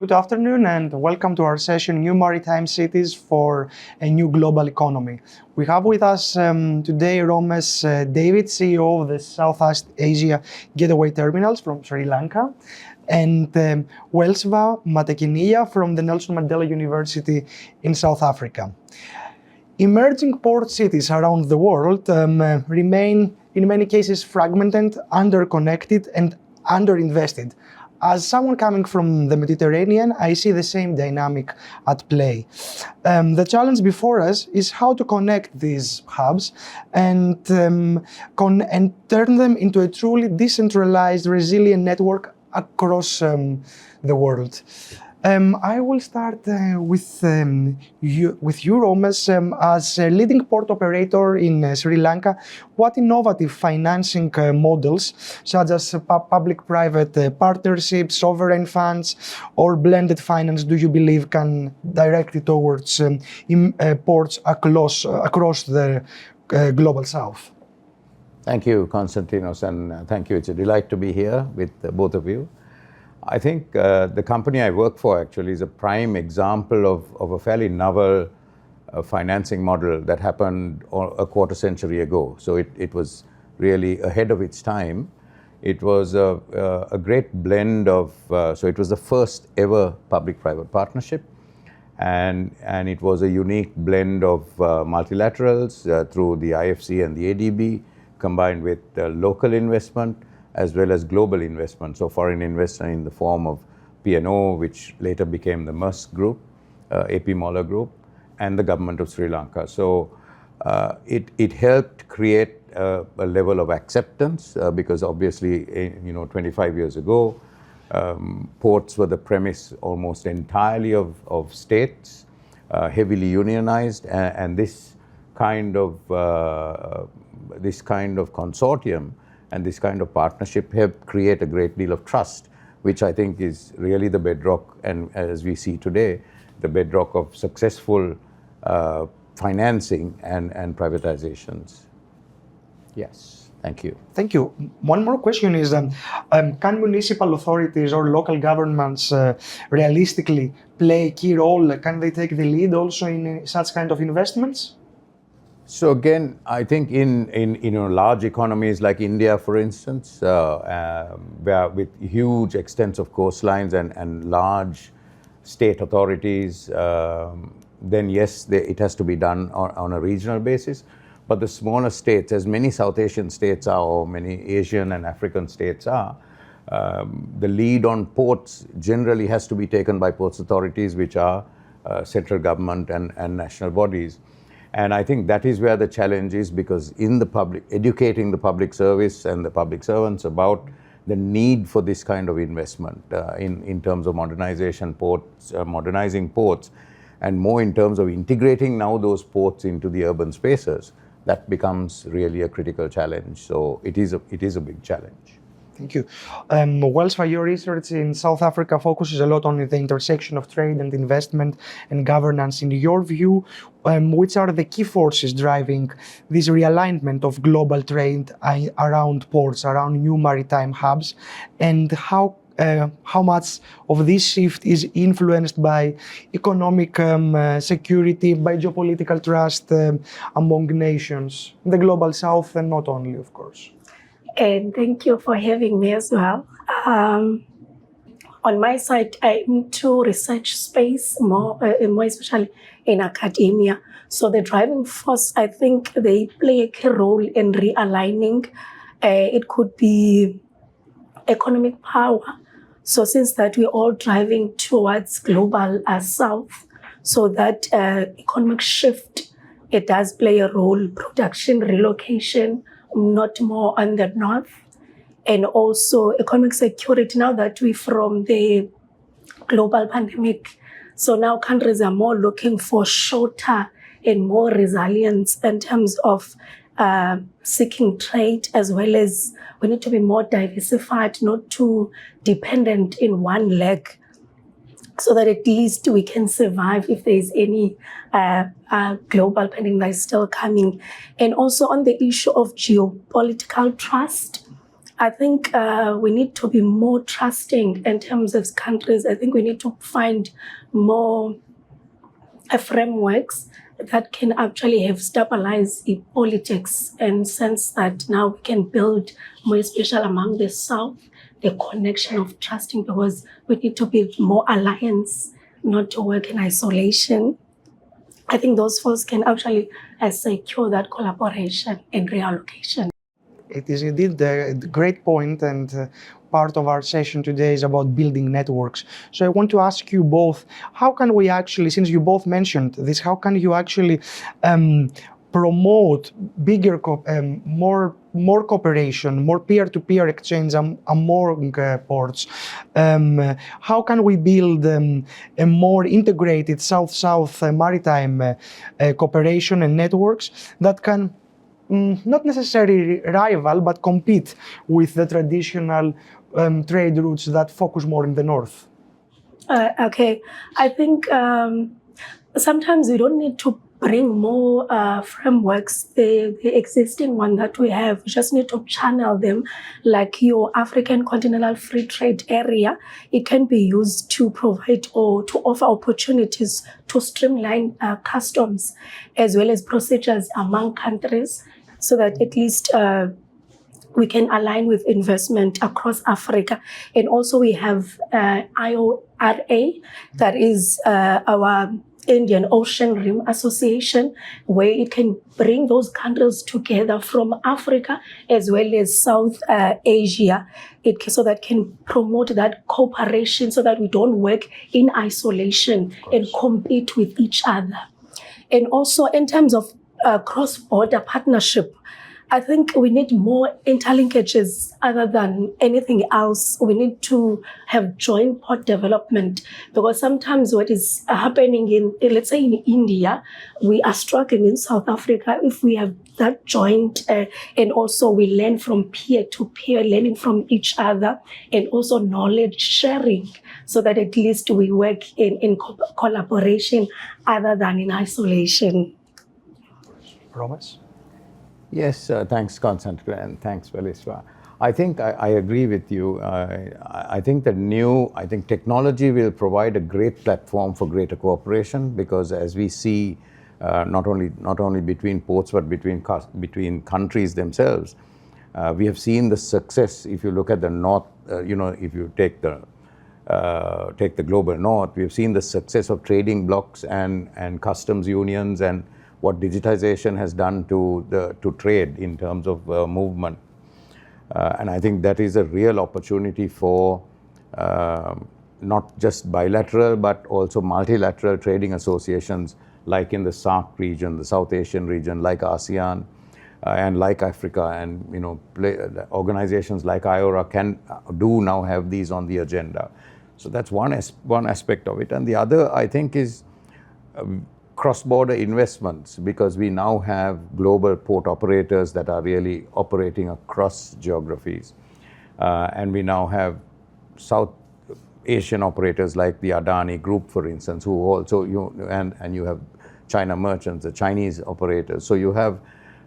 Good afternoon and welcome to our session, New Maritime Cities for a New Global Economy. We have with us today Romes David, CEO of the Southeast Asia Gateway Terminals from Sri Lanka, and Welsva Matekiniya from the Nelson Mandela University in South Africa. Emerging port cities around the world remain in many cases fragmented, underconnected and underinvested. As someone coming from the Mediterranean, I see the same dynamic at play. The challenge before us is how to connect these hubs and turn them into a truly decentralized, resilient network across the world. I will start with you, Romes, as a leading port operator in Sri Lanka. What innovative financing models, such as public-private partnerships, sovereign funds, or blended finance, do you believe can direct it towards ports across the global south? Thank you, Konstantinos, and thank you. It's a delight to be here with both of you. I think the company I work for actually is a prime example of a fairly novel financing model that happened a quarter century ago. So it was really ahead of its time. It was a great blend of, so it was the first ever public-private partnership. And it was a unique blend of multilaterals through the IFC and the ADB, combined with local investment, as well as global investment. So foreign investment in the form of P&O, which later became the Maersk Group, AP Moller Group, and the government of Sri Lanka. So it helped create a level of acceptance because obviously, 25 years ago, ports were the premise almost entirely of states, heavily unionized, and this kind of consortium and this kind of partnership helped create a great deal of trust, which I think is really the bedrock, and as we see today, the bedrock of successful financing and privatizations. Yes, thank you. Thank you. One more question is, can municipal authorities or local governments realistically play a key role? Can they take the lead also in such kind of investments? So again, I think in large economies like India, for instance, where with huge extents of coastlines and large state authorities, then yes, it has to be done on a regional basis. But the smaller states, as many South Asian states are, or many Asian and African states are, the lead on ports generally has to be taken by ports authorities, which are central government and national bodies. And I think that is where the challenge is, because educating the public service and the public servants about the need for this kind of investment in terms of modernizing ports, and more in terms of integrating now those ports into the urban spaces, that becomes really a critical challenge. So it is a big challenge. Thank you. Welsva, your research in South Africa focuses a lot on the intersection of trade and investment and governance. In your view, which are the key forces driving this realignment of global trade around ports, around new maritime hubs, and how much of this shift is influenced by economic security, by geopolitical trust among nations, the global south, and not only, of course? And thank you for having me as well. On my side, I'm into research space, more especially in academia. So the driving force, I think they play a key role in realigning. It could be economic power. So since that we're all driving towards global south, so that economic shift, it does play a role, production, relocation, not more on the north, and also economic security. Now that we're from the global pandemic, so now countries are more looking for shorter and more resilience in terms of seeking trade, as well as we need to be more diversified, not too dependent in one leg, so that at least we can survive if there's any global pandemic that is still coming. And also on the issue of geopolitical trust, I think we need to be more trusting in terms of countries. I think we need to find more frameworks that can actually have stabilized politics, and sense that now we can build more, special among the South, the connection of trusting, because we need to build more alliance, not to work in isolation. I think those folks can actually secure that collaboration and reallocation. It is indeed a great point, and part of our session today is about building networks. So I want to ask you both, how can we actually, since you both mentioned this, how can you actually promote bigger, more cooperation, more peer-to-peer exchange among ports? How can we build a more integrated South-South maritime cooperation and networks that can not necessarily rival, but compete with the traditional trade routes that focus more in the north? Okay, I think sometimes we don't need to bring more frameworks. The existing one that we have, we just need to channel them, like your African Continental Free Trade Area. It can be used to provide or to offer opportunities to streamline customs as well as procedures among countries, so that at least we can align with investment across Africa. And also we have IORA, that is our Indian Ocean Rim Association, where it can bring those countries together from Africa as well as South Asia, so that can promote that cooperation, so that we don't work in isolation and compete with each other. And also in terms of cross-border partnership, I think we need more interlinkages other than anything else. We need to have joint port development, because sometimes what is happening in, let's say in India, we are struggling in South Africa if we have that joint, and also we learn from peer to peer, learning from each other, and also knowledge sharing, so that at least we work in collaboration other than in isolation. Promise? Yes, thanks, Constantine, and thanks, Veliswa. I think I agree with you. I think technology will provide a great platform for greater cooperation, because as we see, not only between ports but between countries themselves, we have seen the success. If you look at the north, if you take the global north, we have seen the success of trading blocks and customs unions, and what digitization has done to trade in terms of movement. And I think that is a real opportunity for not just bilateral but also multilateral trading associations, like in the SAARC region, the South Asian region, like ASEAN, and like Africa, and organizations like IORA do now have these on the agenda. So that's one aspect of it. And the other, I think, is cross-border investments, because we now have global port operators that are really operating across geographies. And we now have South Asian operators like the Adani Group, for instance, who also, and you have China Merchants, the Chinese operators. So you have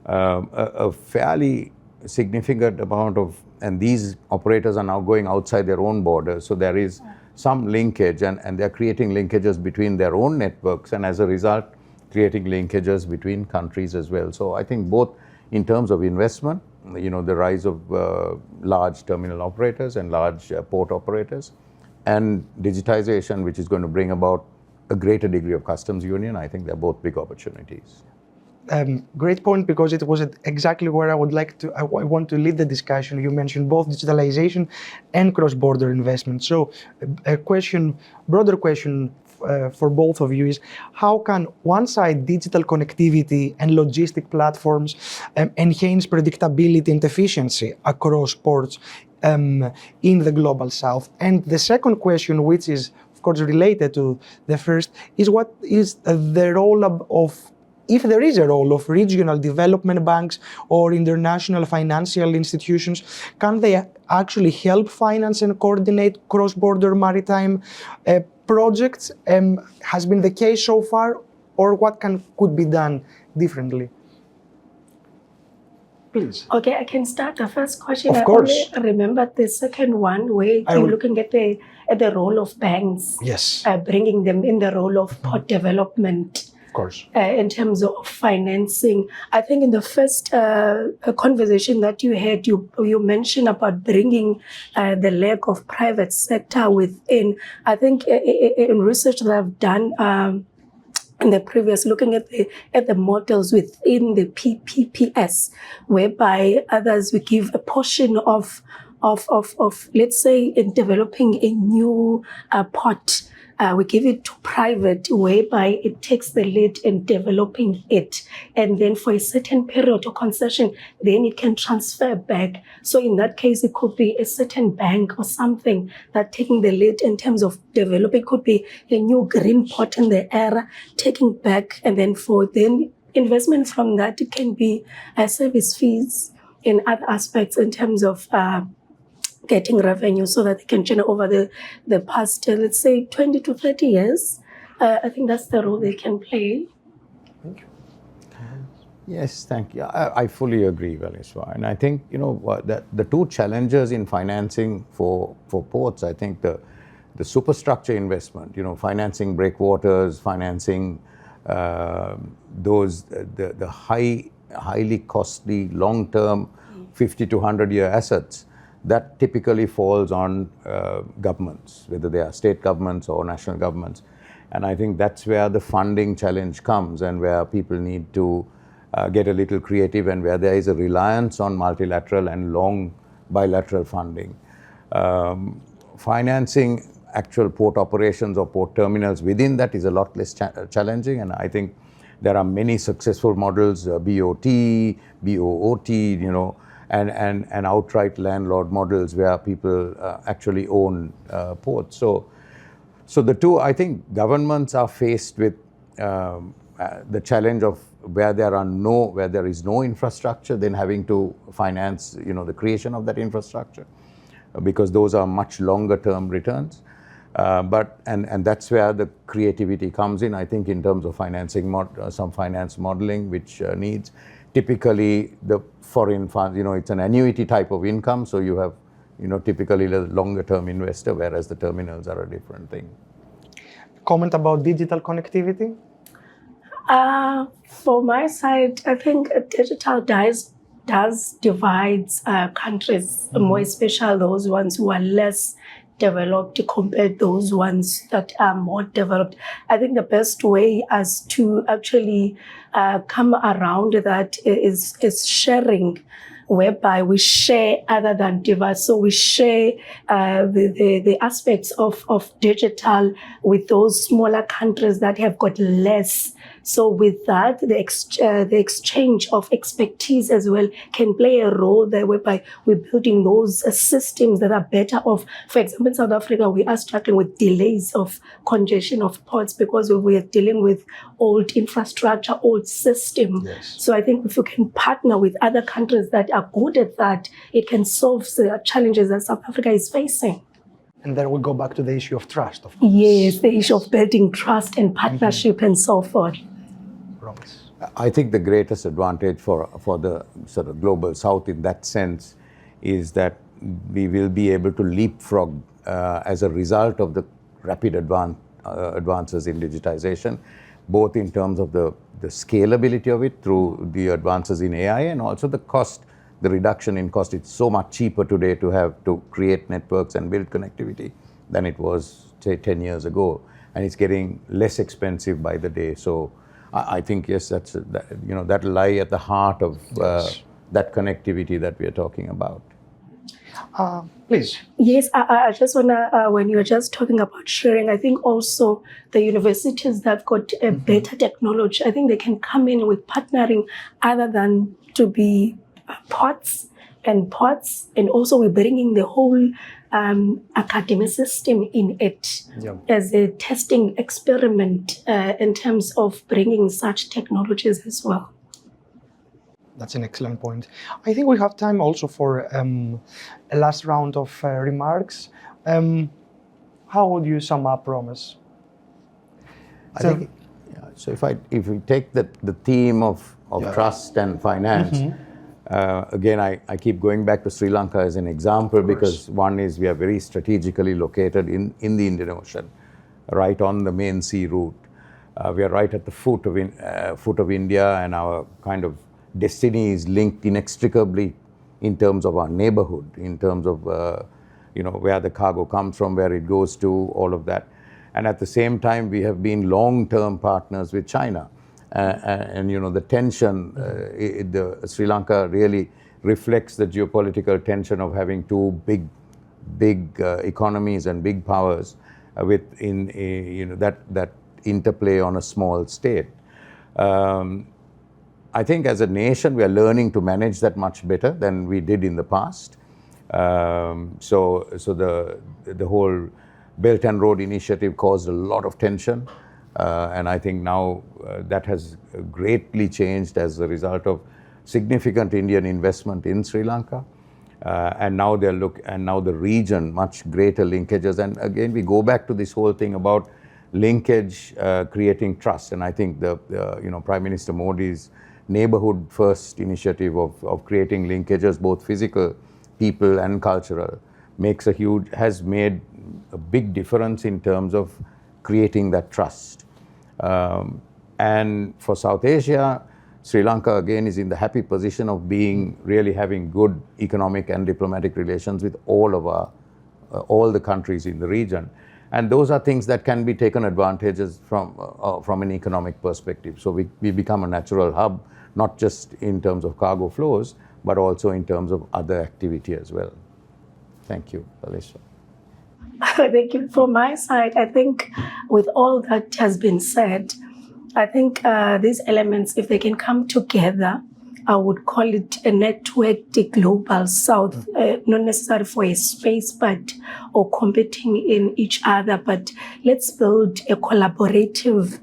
a fairly significant amount of, and these operators are now going outside their own borders. So there is some linkage, and they're creating linkages between their own networks, and as a result, creating linkages between countries as well. So I think both in terms of investment, the rise of large terminal operators and large port operators, and digitization, which is going to bring about a greater degree of customs union, I think they're both big opportunities. Great point, because it was exactly where I want to lead the discussion. You mentioned both digitalization and cross-border investment. So broader question for both of you is, how can one side digital connectivity and logistic platforms enhance predictability and efficiency across ports in the global south? And the second question, which is of course related to the first, is what is the role of, if there is a role of regional development banks or international financial institutions? Can they actually help finance and coordinate cross-border maritime projects? Has been the case so far, or what could be done differently? Please. Okay, I can start the first question. Of I course. only remember the second one where you're looking at the role of banks. Yes. Bringing them in the role of port development. Of course. In terms of financing. I think in the first conversation that you had, you mentioned about bringing the leg of private sector within. I think in research that I've done in the previous, looking at the models within the PPPS, whereby others we give a portion of let's say in developing a new port. We give it to private, whereby it takes the lead in developing it. And then for a certain period of concession, then it can transfer back. So in that case, it could be a certain bank or something that taking the lead in terms of developing. It could be a new green port in the area, taking back. And then for then investment from that, it can be service fees in other aspects in terms of getting revenue so that they can generate over the past, let's say, 20 to 30 years. I think that's the role they can play. Thank you. Yes, thank you. I fully agree, Valiswa. And I think, that the two challenges in financing for ports, I think the superstructure investment, financing breakwaters, financing the highly costly long-term 50 to 100-year assets, that typically falls on governments, whether they are state governments or national governments. And I think that's where the funding challenge comes and where people need to get a little creative and where there is a reliance on multilateral and long bilateral funding. Financing actual port operations or port terminals within that is a lot less challenging, and I think there are many successful models, BOT, BOOT, and outright landlord models where people actually own ports. So the two, I think governments are faced with the challenge of where there is no infrastructure, then having to finance, the creation of that infrastructure, because those are much longer term returns. And that's where the creativity comes in, I think, in terms of financing, some finance modeling, which needs typically the foreign funds, it's an annuity type of income. So you have, typically the longer term investor, whereas the terminals are a different thing. Comment about digital connectivity? For my side, I think digital does divide countries, more especially those ones who are less developed compared to those ones that are more developed. I think the best way as to actually come around that is sharing, whereby we share other than divide. So we share the aspects of digital with those smaller countries that have got less. So with that, the exchange of expertise as well can play a role there, whereby we're building those systems that are better off. For example, in South Africa, we are struggling with delays of congestion of ports because we are dealing with old infrastructure, old system. Yes. So I think if you can partner with other countries that are good at that, it can solve the challenges that South Africa is facing. And then we go back to the issue of trust, of course. Yes, the issue of building trust and partnership and so forth. I think the greatest advantage for the sort of global south in that sense is that we will be able to leapfrog as a result of the rapid advances in digitization, both in terms of the scalability of it through the advances in AI and also the cost, the reduction in cost. It's so much cheaper today to have to create networks and build connectivity than it was, say, 10 years ago. And it's getting less expensive by the day. So I think, yes, that'll lie at the heart of that connectivity that we are talking about. Please. Yes, I just want to, when you're just talking about sharing, I think also the universities that got a better technology, I think they can come in with partnering other than to be ports, and also we're bringing the whole academic system in it as a testing experiment in terms of bringing such technologies as well. That's an excellent point. I think we have time also for a last round of remarks. How would you sum up, Romes? I think, so if we take the theme of trust and finance, Again, I keep going back to Sri Lanka as an example because one is we are very strategically located in the Indian Ocean, right on the main sea route. We are right at the foot of India, and our kind of destiny is linked inextricably in terms of our neighborhood, in terms of where the cargo comes from, where it goes to, all of that. And at the same time, we have been long-term partners with China. And the tension, Sri Lanka really reflects the geopolitical tension of having two big economies and big powers within that interplay on a small state. I think as a nation, we are learning to manage that much better than we did in the past. So the whole Belt and Road Initiative caused a lot of tension. And I think now that has greatly changed as a result of significant Indian investment in Sri Lanka. And now the region, much greater linkages. And again, we go back to this whole thing about linkage creating trust. And I think the Prime Minister Modi's neighborhood first initiative of creating linkages, both physical, people and cultural, has made a big difference in terms of creating that trust. And for South Asia, Sri Lanka again is in the happy position of really having good economic and diplomatic relations with all the countries in the region. And those are things that can be taken advantages from an economic perspective. So we become a natural hub, not just in terms of cargo flows, but also in terms of other activity as well. Thank you, Alicia. Thank you. From my side, I think with all that has been said, I think these elements, if they can come together, I would call it a networked global south, not necessarily for a space, or competing in each other, but let's build a collaborative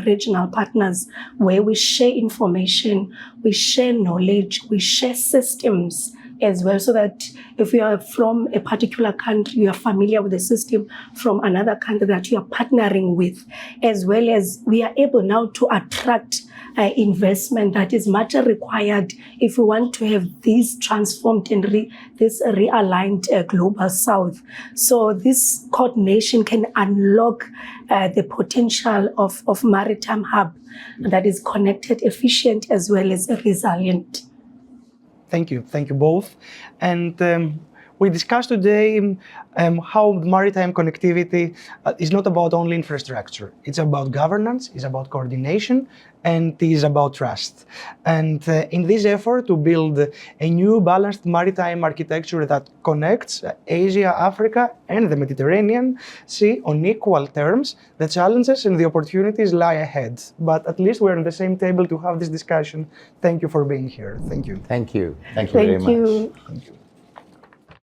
regional partners where we share information, we share knowledge, we share systems as well, so that if you are from a particular country, you are familiar with the system from another country that you are partnering with, as well as we are able now to attract investment that is much required if we want to have these transformed and this realigned global south. So this coordination can unlock the potential of maritime hub that is connected, efficient, as well as resilient. Thank you both. And we discussed today how maritime connectivity is not about only infrastructure. It's about governance, it's about coordination, and it is about trust. And in this effort to build a new balanced maritime architecture that connects Asia, Africa, and the Mediterranean Sea on equal terms, the challenges and the opportunities lie ahead. But at least we're on the same table to have this discussion. Thank you for being here. Thank you. Thank you. Thank you very much. Thank you. Thank you.